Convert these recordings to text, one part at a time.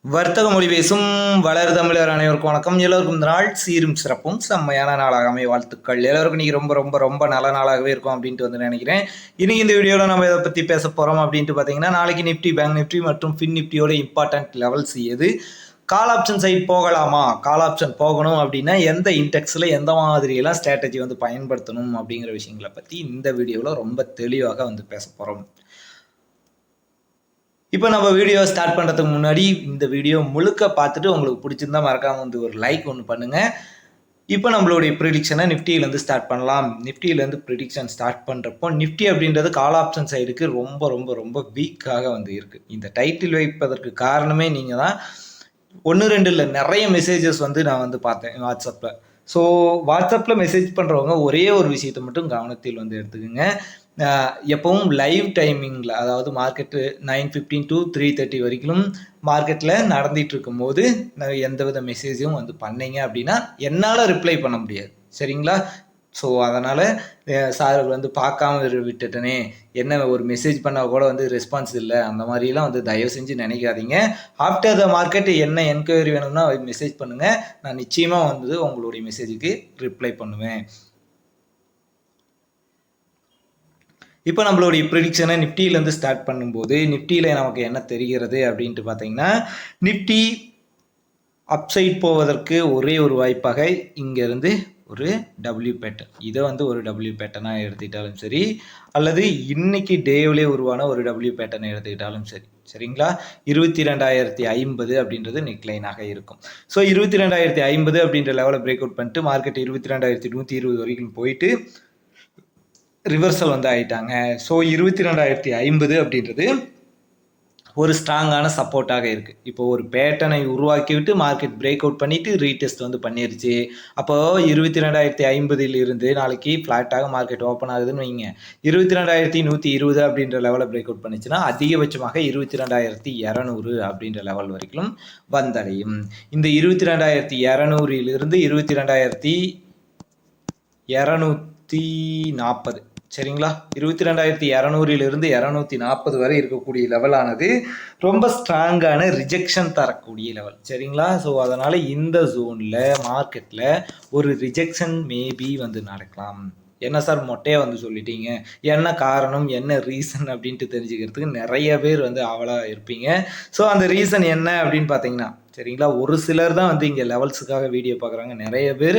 வர்த்தக மொழி பேசும் வளர் தமிழர் அனைவருக்கும் வணக்கம். எல்லோருக்கும் இந்த நாள் சீரும் சிறப்பும் செம்மையான நாளாக அமைய வாழ்த்துக்கள். எல்லோருக்கும் இன்னைக்கு ரொம்ப ரொம்ப ரொம்ப நல்ல நாளாகவே இருக்கும் அப்படின்ட்டு வந்து நினைக்கிறேன். இன்னைக்கு இந்த வீடியோவில் நம்ம இதை பற்றி பேச போகிறோம் அப்படின்ட்டு பார்த்தீங்கன்னா, நாளைக்கு நிஃப்டி, பேங்க் நிஃப்டி மற்றும் ஃபின் நிஃப்டியோட இம்பார்ட்டன்ட் லெவல்ஸ் எது, கால் ஆப்ஷன் சைட் போகலாமா, கால் ஆப்ஷன் போகணும் அப்படின்னா எந்த இன்டெக்ஸில் எந்த மாதிரியெல்லாம் ஸ்ட்ராட்டஜி வந்து பயன்படுத்தணும் அப்படிங்கிற விஷயங்களை பற்றி இந்த வீடியோவில் ரொம்ப தெளிவாக வந்து பேச போகிறோம். இப்போ நம்ம வீடியோ ஸ்டார்ட் பண்ணுறதுக்கு முன்னாடி இந்த வீடியோ முழுக்க பார்த்துட்டு உங்களுக்கு பிடிச்சிருந்தா மறக்காமல் வந்து ஒரு லைக் ஒன்று பண்ணுங்கள். இப்போ நம்மளுடைய ப்ரிடிக்ஷனை நிஃப்டியிலேருந்து ஸ்டார்ட் பண்ணலாம். நிஃப்டியிலேருந்து ப்ரிடிக்ஷன் ஸ்டார்ட் பண்ணுறப்போ நிஃப்டி அப்படின்றது கால் ஆப்ஷன் சைடுக்கு ரொம்ப ரொம்ப ரொம்ப வீக்காக வந்து இருக்குது. இந்த டைட்டில் வைப்பதற்கு காரணமே நீங்கள் தான். 1-2 இல்லை, நிறைய மெசேஜஸ் வந்து நான் வந்து பார்த்தேன் வாட்ஸ்அப்பில். ஸோ வாட்ஸ்அப்பில் மெசேஜ் பண்ணுறவங்க ஒரே ஒரு விஷயத்தை மட்டும் கவனத்தில் வந்து எடுத்துக்கோங்க. எப்பவும் லைவ் டைமிங்கில், அதாவது மார்க்கெட்டு 9:15 to 3:30 வரைக்கும் மார்க்கெட்டில் நடந்துகிட்டு இருக்கும்போது எந்தவித மெசேஜும் வந்து பண்ணீங்க அப்படின்னா என்னால் ரிப்ளை பண்ண முடியாது, சரிங்களா? ஸோ அதனால் சார் வந்து பார்க்காம விட்டுட்டனே, என்ன ஒரு மெசேஜ் பண்ணால் கூட வந்து ரெஸ்பான்ஸ் இல்லை, அந்த மாதிரிலாம் வந்து தயவு செஞ்சு நினைக்காதீங்க. ஆஃப்டர் த மார்க்கெட் என்ன என்கொயரி வேணும்னா மெசேஜ் பண்ணுங்கள், நான் நிச்சயமாக வந்து உங்களுடைய மெசேஜுக்கு ரிப்ளை பண்ணுவேன். இப்போ நம்மளுடைய ப்ரிடிக்ஷனை நிஃப்டியிலேருந்து ஸ்டார்ட் பண்ணும்போது நிஃப்டியில் நமக்கு என்ன தெரிகிறது அப்படின்ட்டு பார்த்தீங்கன்னா, நிஃப்டி அப்சைட் போவதற்கு ஒரே ஒரு வாய்ப்பாக இங்கேருந்து ஒரு டபிள்யூ பேட்டர்ன், இதை வந்து ஒரு டபிள்யூ பேட்டர்னாக எடுத்துக்கிட்டாலும் சரி, அல்லது இன்னைக்கு டேவிலே உருவான ஒரு டபிள்யூ பேட்டர்னை எடுத்துக்கிட்டாலும் சரி, சரிங்களா? 22,050 அப்படின்றது நெக்லைனாக இருக்கும். ஸோ 22,050 அப்படின்ற லெவலை பிரேக் அவுட் பண்ணிட்டு மார்க்கெட் 22,120 வரைக்கும் போயிட்டு ரிவர்சல் வந்து ஆகிட்டாங்க. ஸோ 22,050 அப்படின்றது ஒரு ஸ்ட்ராங்கான சப்போர்ட்டாக இருக்குது. இப்போ ஒரு பேட்டர்னை உருவாக்கி விட்டு மார்க்கெட் பிரேக் அவுட் பண்ணிவிட்டு ரீடெஸ்ட் வந்து பண்ணிருச்சு. அப்போது 22,050 இருந்து நாளைக்கு ஃப்ளாட்டாக மார்க்கெட் ஓப்பன் ஆகுதுன்னு வைங்க, 22,120 அப்படின்ற லெவலில் பிரேக் அவுட் பண்ணிச்சுன்னா அதிகபட்சமாக 22,200 அப்படின்ற லெவல் வரைக்கும் வந்தடையும். இந்த 22,200 22,240, சரிங்களா? 22,200 240 வரை இருக்கக்கூடிய லெவலானது ரொம்ப ஸ்ட்ராங்கான ரிஜெக்ஷன் தரக்கூடிய லெவல், சரிங்களா? ஸோ அதனால் இந்த ஜோனில் மார்க்கெட்டில் ஒரு ரிஜெக்ஷன் மேபி வந்து நடக்கலாம். என்ன சார் மொட்டையாக வந்து சொல்லிட்டீங்க, என்ன காரணம், என்ன ரீசன் அப்படின்ட்டு தெரிஞ்சுக்கிறதுக்கு நிறைய பேர் வந்து ஆவலாக இருப்பீங்க. ஸோ அந்த ரீசன் என்ன அப்படின்னு பார்த்தீங்கன்னா, சரிங்களா, ஒரு சிலர் தான் வந்து இங்கே லெவல்ஸுக்காக வீடியோ பார்க்குறாங்க. நிறைய பேர்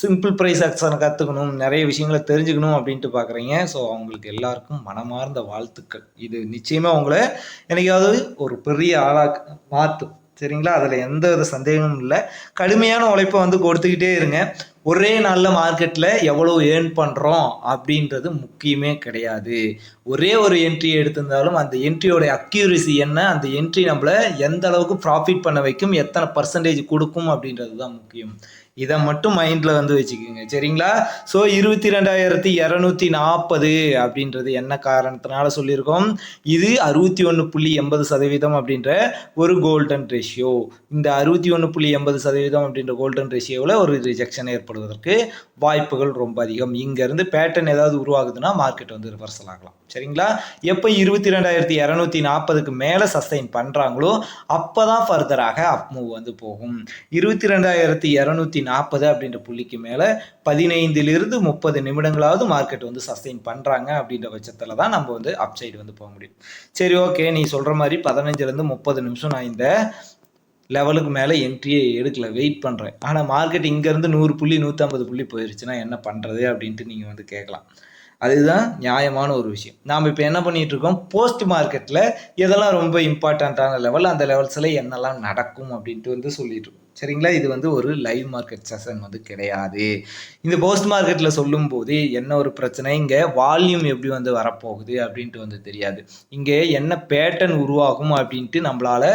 சிம்பிள் ப்ரைஸ் ஆக்ஷனை கற்றுக்கணும், நிறைய விஷயங்களை தெரிஞ்சுக்கணும் அப்படின்ட்டு பார்க்குறீங்க. ஸோ அவங்களுக்கு எல்லாருக்கும் மனமார்ந்த வாழ்த்துக்கள். இது நிச்சயமாக உங்களை என்னைக்காவது ஒரு பெரிய ஆளாக மாற்றும், சரிங்களா? அதில் எந்த வித சந்தேகமும் இல்லை. கடுமையான உழைப்பை வந்து கொடுத்துக்கிட்டே இருங்க. ஒரே நாளில் மார்க்கெட்டில் எவ்வளோ ஏர்ன் பண்ணுறோம் அப்படின்றது முக்கியமே கிடையாது. ஒரே ஒரு என்ட்ரி எடுத்திருந்தாலும் அந்த என்ட்ரியோட அக்யூரசி என்ன, அந்த என்ட்ரி நம்மளை எந்த அளவுக்கு ப்ராஃபிட் பண்ண வைக்கும், எத்தனை பர்சன்டேஜ் கொடுக்கும் அப்படின்றது தான் முக்கியம். இதை மட்டும் மைண்டில் வந்து வச்சுக்கோங்க, சரிங்களா? ஸோ 22,240 அப்படின்றது என்ன காரணத்தினால சொல்லியிருக்கோம், இது 61.80% அப்படின்ற ஒரு கோல்டன் ரேஷியோ. இந்த 61.80% அப்படின்ற கோல்டன் ரேஷியோவில் ஒரு ரிஜெக்ஷன் ஏற்படுவதற்கு வாய்ப்புகள் ரொம்ப அதிகம். இங்கேருந்து பேட்டர்ன் ஏதாவது உருவாகுதுன்னா மார்க்கெட் வந்து ரிவர்சல் ஆகலாம், சரிங்களா? எப்போ 22,240க்கு மேலே சஸ்டைன் பண்ணுறாங்களோ அப்போ தான் ஃபர்தராக அப் மூவ் வந்து போகும். 22,240 அப்படின்ற புள்ளிக்கு மேலே 15 to 30 நிமிடங்களாவது மார்க்கெட் வந்து சஸ்டைன் பண்ணுறாங்க அப்படின்ற பட்சத்தில் தான் நம்ம வந்து அப் சைடு வந்து போக முடியும். சரி, ஓகே, நீ சொல்கிற மாதிரி 15 to 30 நிமிஷம் நான் இந்த லெவலுக்கு மேலே என்ட்ரியே எடுக்கல, வெயிட் பண்ணுறேன். ஆனால் மார்க்கெட் இங்கேருந்து 100 புள்ளி 150 புள்ளி போயிடுச்சுன்னா என்ன பண்ணுறது அப்படின்ட்டு நீங்கள் வந்து கேட்கலாம். அதுதான் நியாயமான ஒரு விஷயம். நாம் இப்போ என்ன பண்ணிகிட்டு இருக்கோம், போஸ்ட் மார்க்கெட்டில் எதெல்லாம் ரொம்ப இம்பார்ட்டண்ட்டான லெவல், அந்த லெவல்ஸில் என்னெல்லாம் நடக்கும் அப்படின்ட்டு வந்து சொல்லிட்டு இருக்கோம், சரிங்களா? இது வந்து ஒரு லைவ் மார்க்கெட் செஷன் வந்து கிடையாது. இந்த போஸ்ட் மார்க்கெட்டில் சொல்லும்போது என்ன ஒரு பிரச்சனை, இங்கே வால்யூம் எப்படி வந்து வரப்போகுது அப்படின்ட்டு வந்து தெரியாது. இங்கே என்ன பேட்டர்ன் உருவாகும் அப்படின்ட்டு நம்மளால்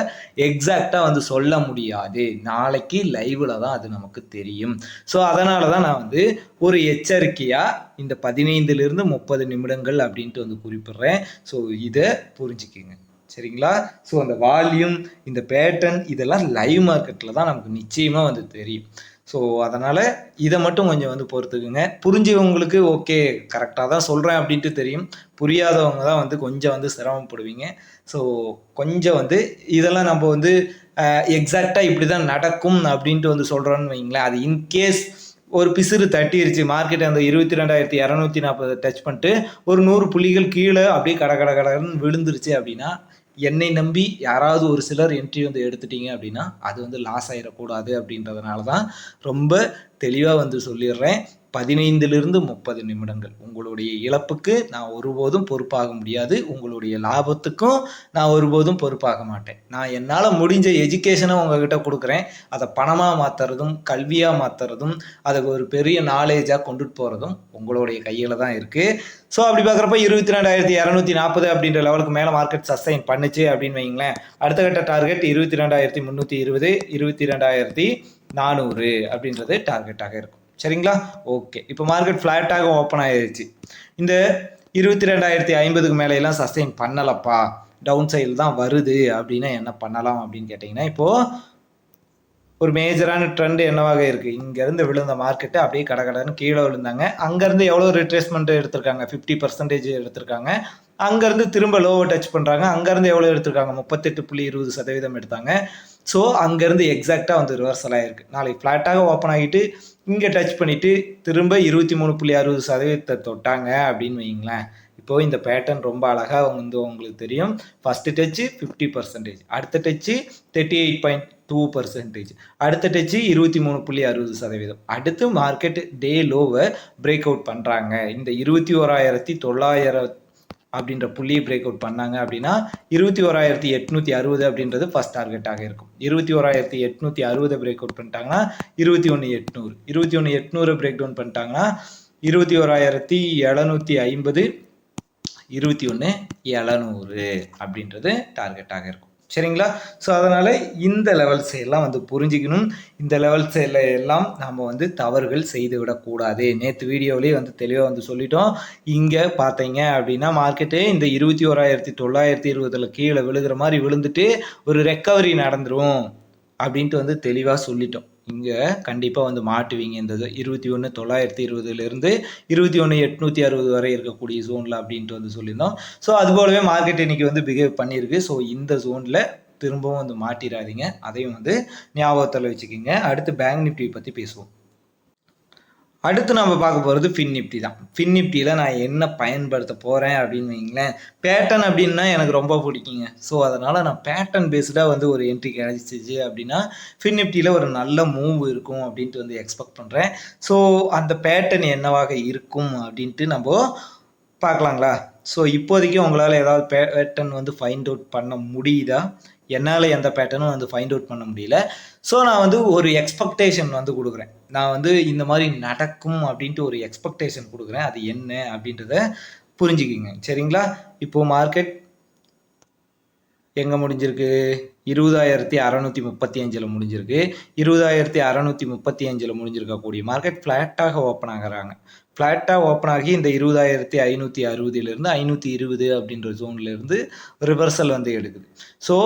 எக்ஸாக்டாக வந்து சொல்ல முடியாது. நாளைக்கு லைவில் தான் அது நமக்கு தெரியும். ஸோ அதனால தான் நான் வந்து ஒரு எச்சரிக்கையாக இந்த 15 to 30 நிமிடங்கள் அப்படின்ட்டு வந்து குறிப்பிட்றேன். ஸோ இதை புரிஞ்சுக்கிங்க, சரிங்களா? ஸோ அந்த வால்யூம், இந்த பேட்டர்ன், இதெல்லாம் லைவ் மார்க்கெட்டில் தான் நமக்கு நிச்சயமாக வந்து தெரியும். ஸோ அதனால் இதை மட்டும் கொஞ்சம் வந்து பொறுத்துக்குங்க. புரிஞ்சவங்களுக்கு ஓகே கரெக்டாக தான் சொல்கிறேன் அப்படின்ட்டு தெரியும். புரியாதவங்க தான் வந்து கொஞ்சம் வந்து சிரமப்படுவீங்க. ஸோ கொஞ்சம் வந்து இதெல்லாம் நம்ம வந்து எக்ஸாக்டாக இப்படி தான் நடக்கும் அப்படின்ட்டு வந்து சொல்கிறோன்னு வைங்களேன். அது இன்கேஸ் ஒரு பிசுறு தட்டிருச்சு, மார்க்கெட் அந்த 22,240 டச் பண்ணிட்டு ஒரு 100 புள்ளிகள் கீழே அப்படியே கடன்னு விழுந்துருச்சு அப்படின்னா, என்னை நம்பி யாராவது ஒரு சிலர் என்ட்ரி வந்து எடுத்துட்டீங்க அப்படின்னா அது வந்து லாஸ் ஆகிடக்கூடாது அப்படின்றதுனால தான் ரொம்ப தெளிவாக வந்து சொல்லிடுறேன். 15லிருந்து 30 நிமிடங்கள் உங்களுடைய இழப்புக்கு நான் ஒருபோதும் பொறுப்பாக முடியாது. உங்களுடைய லாபத்துக்கும் நான் ஒருபோதும் பொறுப்பாக மாட்டேன். நான் என்னால் முடிஞ்ச எஜுகேஷனை உங்ககிட்ட கொடுக்குறேன். அதை பணமாக மாற்றுறதும் கல்வியாக மாற்றுறதும் அதுக்கு ஒரு பெரிய நாலேஜாக கொண்டுட்டு போகிறதும் உங்களுடைய கையில் தான் இருக்குது. ஸோ அப்படி பார்க்குறப்ப 22,240 அப்படின்ற லெவலுக்கு மேலே மார்க்கெட் சஸ்டைன் பண்ணுச்சு அப்படின்னு வைங்களேன். அடுத்த கட்ட டார்கெட் 22,320, 22,400 அப்படின்றது டார்கெட்டாக இருக்கும். சரிங்களா? ஓகே. இப்போ மார்க்கெட் ஃப்ளாட்டாக ஓப்பன் ஆயிடுச்சு. இந்த 22,050க்கு மேலையெல்லாம் சஸ்டெயின் பண்ணலப்பா, டவுன் சைடு தான் வருது அப்படின்னா என்ன பண்ணலாம் அப்படின்னு கேட்டிங்கன்னா, இப்போது ஒரு மேஜரான ட்ரெண்ட் என்னவாக இருக்குது, இங்கேருந்து விழுந்த மார்க்கெட்டு அப்படியே கடன்னு கீழே விழுந்தாங்க. அங்கேருந்து எவ்வளோ ரிட்ரேஸ்மெண்ட் எடுத்திருக்காங்க, 50% எடுத்திருக்காங்க. அங்கேருந்து திரும்ப லோவை டச் பண்ணுறாங்க. அங்கேருந்து எவ்வளோ எடுத்திருக்காங்க, 38.20% எடுத்தாங்க. ஸோ அங்கேருந்து எக்ஸாக்டாக வந்து ரிவர்சல் ஆகிருக்கு. நாளைக்கு ஃப்ளாட்டாக ஓப்பன் ஆகிட்டு இங்கே டச் பண்ணிவிட்டு திரும்ப 23.60% தொட்டாங்க அப்படின்னு வைங்களேன். இப்போது இந்த பேட்டர்ன் ரொம்ப அழகாக வந்து உங்களுக்கு தெரியும். ஃபஸ்ட்டு டச்சு 50%, அடுத்த டச்சு 38.2%, அடுத்த டச்சு 23.60%. அடுத்து மார்க்கெட் டே லோவை பிரேக் அவுட் பண்ணுறாங்க. இந்த 21,900 அப்படின்ற புள்ளியை பிரேக் அவுட் பண்ணாங்க அப்படின்னா 21,860 அப்படின்றது ஃபர்ஸ்ட் டார்கெட்டாக இருக்கும். 21,860 பிரேக் அவுட் பண்ணிட்டாங்கன்னா 21,800, 21,800 பிரேக் டவுன் பண்ணிட்டாங்கன்னா 21,750, 21,700 அப்படின்றது டார்கெட்டாக இருக்கும். சரிங்களா? ஸோ அதனால் இந்த லெவல்ஸ் எல்லாம் வந்து புரிஞ்சிக்கணும். இந்த லெவல்ஸ் எல்லாம் நம்ம வந்து தவறுகள் செய்து விடக்கூடாது. நேற்று வீடியோவிலே வந்து தெளிவாக வந்து சொல்லிட்டோம். இங்கே பார்த்தீங்க அப்படின்னா மார்க்கெட்டு இந்த 21,920 கீழே விழுகிற மாதிரி விழுந்துட்டு ஒரு ரெக்கவரி நடந்துடும் அப்படின்ட்டு வந்து தெளிவாக சொல்லிட்டோம். இங்கே கண்டிப்பாக வந்து மாட்டுவீங்க. இந்த 21,920 21,860 வரை இருக்கக்கூடிய ஜோனில் அப்படின்ட்டு வந்து சொல்லியிருந்தோம். ஸோ அது போலவே மார்க்கெட் இன்னைக்கு வந்து பிஹேவ் பண்ணியிருக்கு. ஸோ இந்த ஜோனில் திரும்பவும் வந்து மாட்டிடாதீங்க. அதையும் வந்து ஞாபகத்தில் வச்சுக்கிங்க. அடுத்து பேங்க் நிஃப்டி பற்றி பேசுவோம். அடுத்து நம்ம பார்க்க போகிறது ஃபின் நிஃப்டி தான். ஃபின் நிஃப்டியில் நான் என்ன பயன்படுத்த போகிறேன் அப்படின்னு வைங்களேன். பேட்டர்ன் அப்படின்னா எனக்கு ரொம்ப பிடிக்குங்க. ஸோ அதனால் நான் பேட்டர்ன் பேஸ்டாக வந்து ஒரு என்ட்ரி கிடைச்சிச்சு அப்படின்னா ஃபின் நிஃப்டியில் ஒரு நல்ல மூவ் இருக்கும் அப்படின்ட்டு வந்து எக்ஸ்பெக்ட் பண்ணுறேன். ஸோ அந்த பேட்டர்ன் என்னவாக இருக்கும் அப்படின்ட்டு நம்ம பார்க்கலாங்களா? ஸோ இப்போதைக்கு உங்களால் ஏதாவது பேட்டர்ன் வந்து ஃபைண்ட் அவுட் பண்ண முடியுதா? என்னால் எந்த பேட்டர்னும் வந்து ஃபைண்ட் அவுட் பண்ண முடியல. ஸோ நான் வந்து ஒரு எக்ஸ்பெக்டேஷன் வந்து கொடுக்குறேன். நான் வந்து இந்த மாதிரி நடக்கும் அப்படின்ட்டு ஒரு எக்ஸ்பெக்டேஷன் கொடுக்குறேன். அது என்ன அப்படின்றத புரிஞ்சுக்கிங்க. சரிங்களா? இப்போது மார்க்கெட் எங்கே முடிஞ்சிருக்கு? 20,635 முடிஞ்சிருக்கு. 20,635 முடிஞ்சிருக்கக்கூடிய மார்க்கெட் ஃப்ளாட்டாக ஓப்பன் ஆகிறாங்க. ஃப்ளாட்டாக ஓப்பன் ஆகி இந்த 20,560 520 அப்படின்ற ஜோன்லேருந்து ரிவர்சல் வந்து எடுக்குது. ஸோ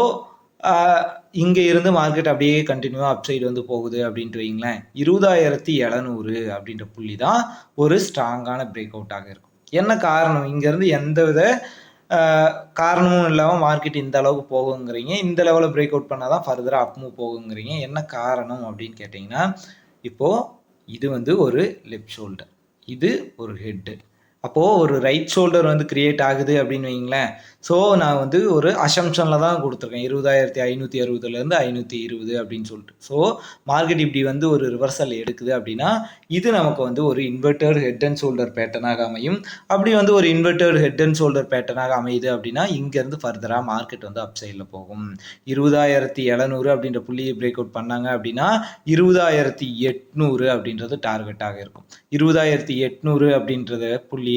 இங்கே இருந்து மார்க்கெட் அப்படியே கண்டினியூவாக அப்சைடு வந்து போகுது அப்படின்ட்டு வைங்களேன். 20,700 அப்படின்ற புள்ளி தான் ஒரு ஸ்ட்ராங்கான பிரேக் அவுட்டாக இருக்கும். என்ன காரணம்? இங்கேருந்து எந்த வித காரணமும் இல்லாமல் மார்க்கெட் இந்த அளவுக்கு போகுங்கிறீங்க. இந்த லெவலில் பிரேக் அவுட் பண்ணால் தான் ஃபர்தராக அப் மூவ் போகுங்கிறீங்க. என்ன காரணம் அப்படின்னு கேட்டிங்கன்னா, இப்போது இது வந்து ஒரு லெஃப்ட் ஷோல்டர், இது ஒரு ஹெட்டு. அப்போது ஒரு ரைட் ஷோல்டர் வந்து கிரியேட் ஆகுது அப்படின்னு வைங்களேன். ஸோ நான் வந்து ஒரு அசம்ஷனில் தான் கொடுத்துருக்கேன். 20,560 520 அப்படின்னு சொல்லிட்டு. ஸோ மார்க்கெட் இப்படி வந்து ஒரு ரிவர்சல் எடுக்குது அப்படின்னா இது நமக்கு வந்து ஒரு இன்வெர்டட் ஹெட் அண்ட் ஷோல்டர் பேட்டர்னாக அமையும். அப்படி வந்து ஒரு இன்வெர்டட் ஹெட் அண்ட் ஷோல்டர் பேட்டர்னாக அமையுது அப்படின்னா இங்கேருந்து ஃபர்தராக மார்க்கெட் வந்து அப் சைடில் போகும். 20,700 அப்படின்ற புள்ளியை பிரேக் அவுட் பண்ணாங்க அப்படின்னா 20,800 அப்படின்றது டார்கெட்டாக இருக்கும். 20,800 அப்படின்றத புள்ளி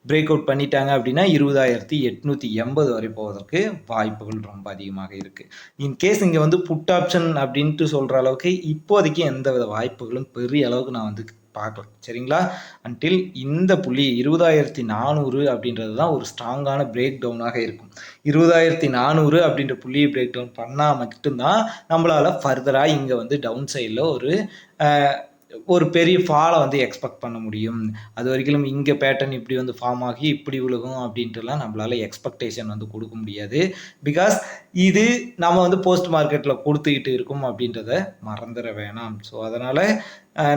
பிரேக் அவுட் பண்ணிட்டாங்க அப்படின்னா 20,880 வரை போவதற்கு வாய்ப்புகள் ரொம்ப அதிகமாக இருக்கு. இன்கேஸ் இங்கே வந்து புட் ஆப்ஷன் அப்படின்ட்டு சொல்கிற அளவுக்கு இப்போதைக்கு எந்த வித வாய்ப்புகளும் பெரிய அளவுக்கு நான் வந்து பார்க்கலாம். சரிங்களா? அன்டில் இந்த புள்ளி 20,400 அப்படின்றது தான் ஒரு ஸ்ட்ராங்கான பிரேக் டவுனாக இருக்கும். 20,400 அப்படின்ற புள்ளியை பிரேக் டவுன் பண்ணால் மட்டும்தான் நம்மளால் ஃபர்தராக இங்கே வந்து டவுன் சைடில் ஒரு பெரிய ஃபாலை வந்து எக்ஸ்பெக்ட் பண்ண முடியும். அது வரைக்கும் இங்கே பேட்டர்ன் இப்படி வந்து ஃபார்ம் ஆகி இப்படி விழுகும் அப்படின்ட்டுலாம் நம்மளால் எக்ஸ்பெக்டேஷன் வந்து கொடுக்க முடியாது. பிகாஸ் இது நம்ம வந்து போஸ்ட் மார்க்கெட்டில் கொடுத்துக்கிட்டு இருக்கும் அப்படின்றத மறந்துட வேணாம். ஸோ அதனால்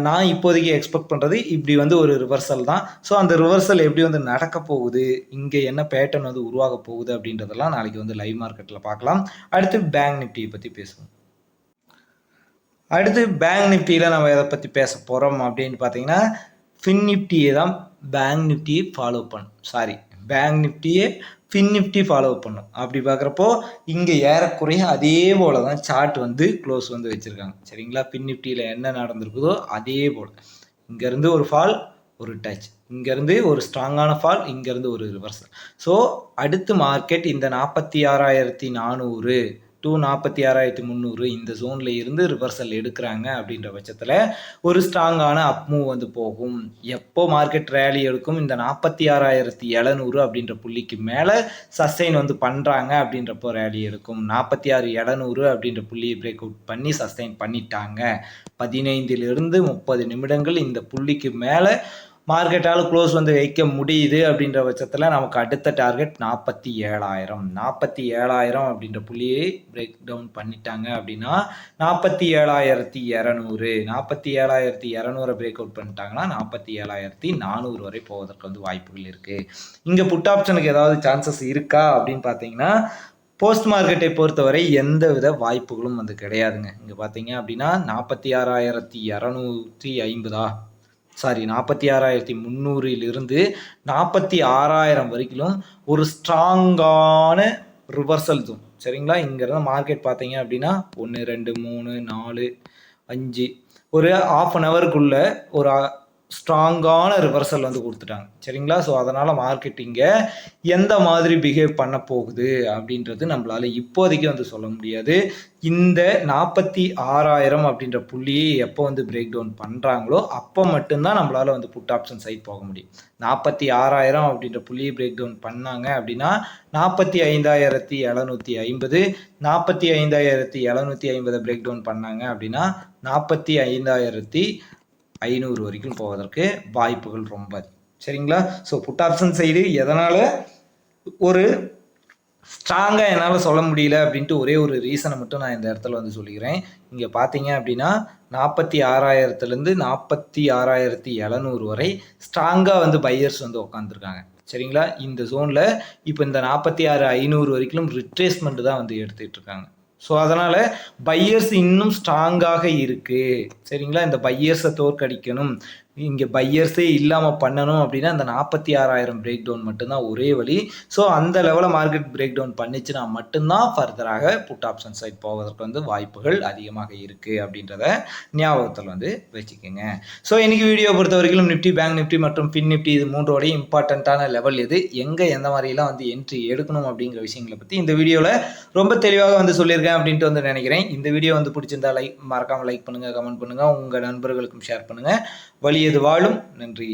நான் இப்போதைக்கு எக்ஸ்பெக்ட் பண்ணுறது இப்படி வந்து ஒரு ரிவர்சல் தான். ஸோ அந்த ரிவர்சல் எப்படி வந்து நடக்க போகுது, இங்கே என்ன பேட்டர்ன் வந்து உருவாக போகுது அப்படின்றதெல்லாம் நாளைக்கு வந்து லைவ் மார்க்கெட்டில் பார்க்கலாம். அடுத்து பேங்க் நிஃப்டியை பற்றி பேசுவோம். அடுத்து பேங்க் நிஃப்டியில் நம்ம எதை பற்றி பேச போகிறோம் அப்படின்னு பார்த்தீங்கன்னா, ஃபின் நிஃப்டியை தான் பேங்க் நிஃப்டியை ஃபாலோ பண்ணும். பேங்க் நிஃப்டியே ஃபின் நிஃப்டி ஃபாலோ பண்ணும். அப்படி பார்க்குறப்போ இங்கே ஏறக்குறைய அதே போல் தான் சார்ட் வந்து க்ளோஸ் வந்து வச்சுருக்காங்க. சரிங்களா? ஃபின் நிஃப்டியில் என்ன நடந்திருக்குதோ அதே போல் இங்கேருந்து ஒரு ஃபால், ஒரு டச், இங்கேருந்து ஒரு ஸ்ட்ராங்கான ஃபால், இங்கேருந்து ஒரு ரிவர்சல். ஸோ அடுத்து மார்க்கெட் இந்த 46,400 to 46,300 இந்த ஜோனில் இருந்து ரிவர்சல் எடுக்கிறாங்க அப்படின்ற பட்சத்தில் ஒரு ஸ்ட்ராங்கான அப் மூவ் வந்து போகும். எப்போ மார்க்கெட் ரேலி எடுக்கும், இந்த 46,700 அப்படின்ற புள்ளிக்கு மேலே சஸ்டெயின் வந்து பண்ணுறாங்க அப்படின்றப்போ ரேலி எடுக்கும். 46,700 அப்படின்ற புள்ளியை பிரேக் அவுட் பண்ணி சஸ்டெயின் பண்ணிட்டாங்க. 15லிருந்து 30 நிமிடங்கள் இந்த புள்ளிக்கு மேலே மார்க்கெட்டால் க்ளோஸ் வந்து வைக்க முடியுது அப்படின்ற பட்சத்தில் நமக்கு அடுத்த டார்கெட் 47,000 அப்படின்ற புள்ளியை பிரேக் டவுன் பண்ணிட்டாங்க அப்படின்னா 47,200 பிரேக் அவுட் பண்ணிட்டாங்கன்னா 47,400 வரை போவதற்கு வந்து வாய்ப்புகள் இருக்குது. இங்கே புட் ஆப்ஷனுக்கு ஏதாவது சான்சஸ் இருக்கா அப்படின்னு பார்த்தீங்கன்னா, போஸ்ட் மார்க்கெட்டை பொறுத்தவரை எந்த வித வாய்ப்புகளும் வந்து கிடையாதுங்க. இங்கே பார்த்தீங்க அப்படின்னா 46,300 46,000 வரைக்கும் ஒரு ஸ்ட்ராங்கான ரிவர்சல் ஜோன். சரிங்களா? இங்கேருந்து மார்க்கெட் பார்த்தீங்க அப்படின்னா 1 2 3 4 5 ஒரு ½ அன் ஹவருக்குள்ள ஒரு ஸ்ட்ராங்கான ரிவர்சல் வந்து கொடுத்துட்டாங்க. சரிங்களா? ஸோ அதனால் மார்க்கெட் இங்கே எந்த மாதிரி பிஹேவ் பண்ண போகுது அப்படின்றது நம்மளால் இப்போதைக்கு வந்து சொல்ல முடியாது. இந்த 46,000 அப்படின்ற புள்ளியை எப்போ வந்து பிரேக் டவுன் பண்ணுறாங்களோ அப்போ மட்டும்தான் நம்மளால் வந்து புட் ஆப்ஷன் சைட் போக முடியும். 46,000 அப்படின்ற புள்ளியை பிரேக் டவுன் பண்ணாங்க அப்படின்னா 45,750 45,750 பிரேக் டவுன் பண்ணாங்க அப்படின்னா 45,500 வரைக்கும் போவதற்கு வாய்ப்புகள் ரொம்ப. சரிங்களா? ஸோ புட் ஆப்ஷன் சைடு எதனால் ஒரு ஸ்ட்ராங்காக என்னால் சொல்ல முடியல அப்படின்ட்டு ஒரே ஒரு ரீசனை மட்டும் நான் இந்த இடத்துல வந்து சொல்லிக்கிறேன். இங்கே பார்த்தீங்க அப்படின்னா 46,000லேருந்து 46,700 வரை ஸ்ட்ராங்காக வந்து பையர்ஸ் வந்து உட்காந்துருக்காங்க. சரிங்களா? இந்த ஜோனில் இப்போ இந்த 46,500 வரைக்கும் ரிட்ரேஸ்மெண்ட் தான் வந்து எடுத்துகிட்டு இருக்காங்க. ஸோ அதனால் பையர்ஸ் இன்னும் ஸ்ட்ராங்காக இருக்குது. சரிங்களா? இந்த பையர்ஸை தோற்கடிக்கணும், இங்கே பையர்ஸே இல்லாமல் பண்ணணும் அப்படின்னா அந்த 46,000 பிரேக் டவுன் மட்டும்தான் ஒரே வழி. ஸோ அந்த லெவலில் மார்க்கெட் பிரேக் டவுன் பண்ணிச்சுன்னா மட்டும்தான் ஃபர்தராக புட் ஆப்ஷன் சைட் போவதற்கு வந்து வாய்ப்புகள் அதிகமாக இருக்குது அப்படின்றத ஞாபகத்தில் வந்து வச்சுக்கோங்க. ஸோ இன்றைக்கி வீடியோ பொறுத்த வரைக்கும் நிஃப்டி, பேங்க் நிஃப்டி மற்றும் ஃபின் நிஃப்டி இது மூன்றோடைய இம்பார்ட்டண்ட்டான லெவல் எது, எங்கே எந்த மாதிரிலாம் வந்து என்ட்ரி எடுக்கணும் அப்படிங்கிற விஷயங்களை பற்றி இந்த வீடியோவில் ரொம்ப தெளிவாக வந்து சொல்லியிருக்கேன் அப்படின்ட்டு வந்து நினைக்கிறேன். இந்த வீடியோ வந்து பிடிச்சிருந்தா மறக்காமல் லைக் பண்ணுங்கள், கமெண்ட் பண்ணுங்கள், உங்கள் நண்பர்களுக்கும் ஷேர் பண்ணுங்கள். வலியது வாழும். நன்றி.